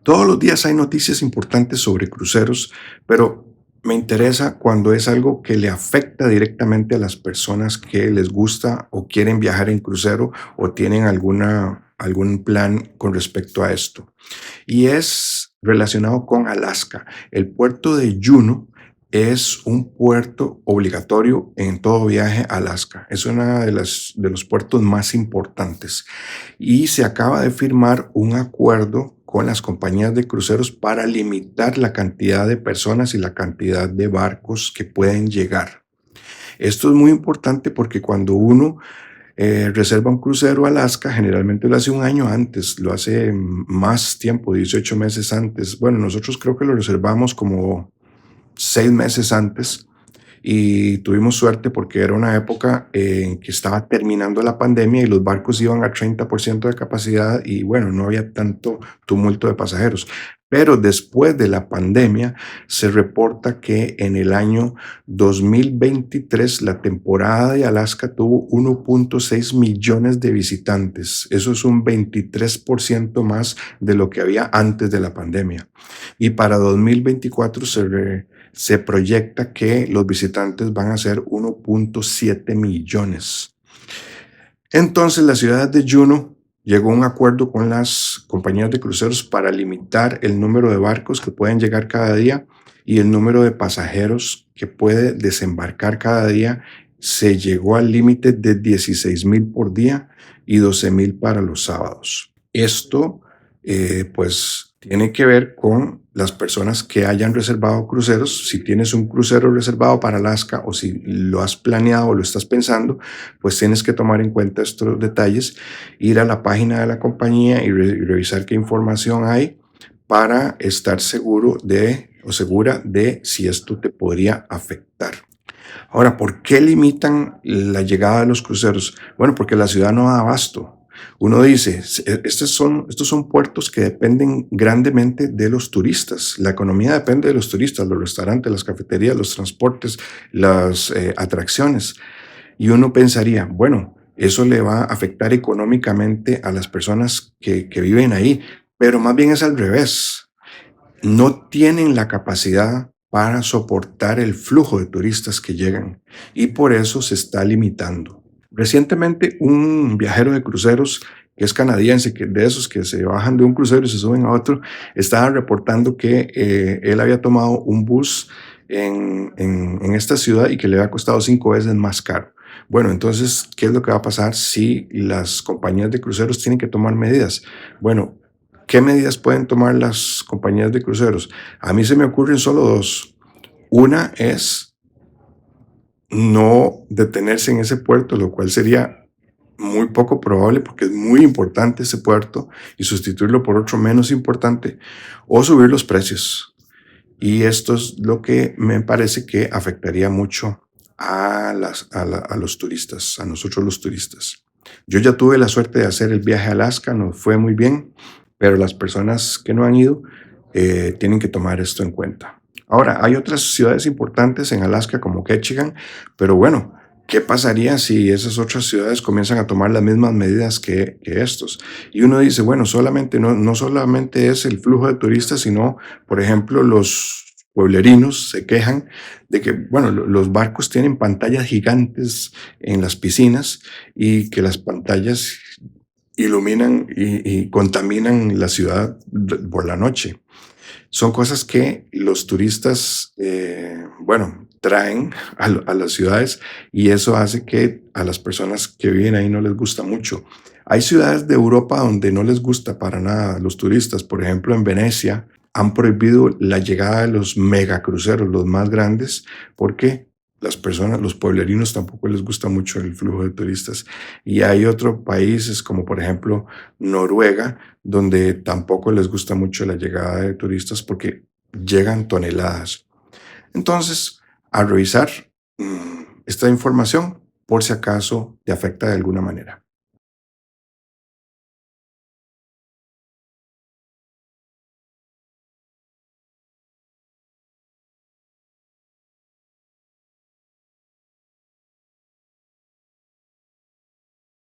Todos los días hay noticias importantes sobre cruceros, pero me interesa cuando es algo que le afecta directamente a las personas que les gusta o quieren viajar en crucero o tienen algún plan con respecto a esto. Y es relacionado con Alaska. El puerto de Juneau es un puerto obligatorio en todo viaje a Alaska. Es uno de los puertos más importantes y se acaba de firmar un acuerdo con las compañías de cruceros para limitar la cantidad de personas y la cantidad de barcos que pueden llegar. Esto es muy importante porque cuando uno reserva un crucero a Alaska, generalmente lo hace un año antes, lo hace más tiempo, 18 meses antes. Bueno, nosotros creo que lo reservamos como 6 meses antes y tuvimos suerte porque era una época en que estaba terminando la pandemia y los barcos iban a 30% de capacidad y bueno, no había tanto tumulto de pasajeros. Pero después de la pandemia se reporta que en el año 2023 la temporada de Alaska tuvo 1.6 millones de visitantes. Eso es un 23% más de lo que había antes de la pandemia. Y para 2024 se proyecta que los visitantes van a ser 1.7 millones. Entonces, la ciudad de Juneau llegó a un acuerdo con las compañías de cruceros para limitar el número de barcos que pueden llegar cada día y el número de pasajeros que puede desembarcar cada día. Se llegó al límite de 16,000 por día y 12,000 para los sábados. Esto, pues, tiene que ver con las personas que hayan reservado cruceros. Si tienes un crucero reservado para Alaska o si lo has planeado o lo estás pensando, pues tienes que tomar en cuenta estos detalles, ir a la página de la compañía y revisar qué información hay para estar seguro de o segura de si esto te podría afectar. Ahora, ¿por qué limitan la llegada de los cruceros? Bueno, porque la ciudad no da abasto. Uno dice, estos son puertos que dependen grandemente de los turistas. La economía depende de los turistas, los restaurantes, las cafeterías, los transportes, las atracciones. Y uno pensaría, bueno, eso le va a afectar económicamente a las personas que viven ahí, pero más bien es al revés. No tienen la capacidad para soportar el flujo de turistas que llegan y por eso se está limitando. Recientemente, un viajero de cruceros que es canadiense, que de esos que se bajan de un crucero y se suben a otro, estaba reportando que él había tomado un bus en esta ciudad y que le había costado 5 veces más caro. Bueno, entonces, ¿qué es lo que va a pasar si las compañías de cruceros tienen que tomar medidas? Bueno, ¿qué medidas pueden tomar las compañías de cruceros? A mí se me ocurren solo dos. Una es no detenerse en ese puerto, lo cual sería muy poco probable porque es muy importante ese puerto y sustituirlo por otro menos importante o subir los precios. Y esto es lo que me parece que afectaría mucho a los turistas, a nosotros los turistas. Yo ya tuve la suerte de hacer el viaje a Alaska, nos fue muy bien, pero las personas que no han ido tienen que tomar esto en cuenta. Ahora, hay otras ciudades importantes en Alaska como Ketchikan, pero bueno, ¿qué pasaría si esas otras ciudades comienzan a tomar las mismas medidas que estos? Y uno dice, bueno, no solamente es el flujo de turistas, sino, por ejemplo, los pueblerinos se quejan de que, bueno, los barcos tienen pantallas gigantes en las piscinas y que las pantallas iluminan y contaminan la ciudad por la noche. Son cosas que los turistas, bueno, traen a las ciudades y eso hace que a las personas que viven ahí no les gusta mucho. Hay ciudades de Europa donde no les gusta para nada a los turistas. Por ejemplo, en Venecia han prohibido la llegada de los megacruceros, los más grandes, porque las personas, los pueblerinos tampoco les gusta mucho el flujo de turistas. Y hay otros países como por ejemplo Noruega, donde tampoco les gusta mucho la llegada de turistas porque llegan toneladas. Entonces, a revisar esta información por si acaso te afecta de alguna manera.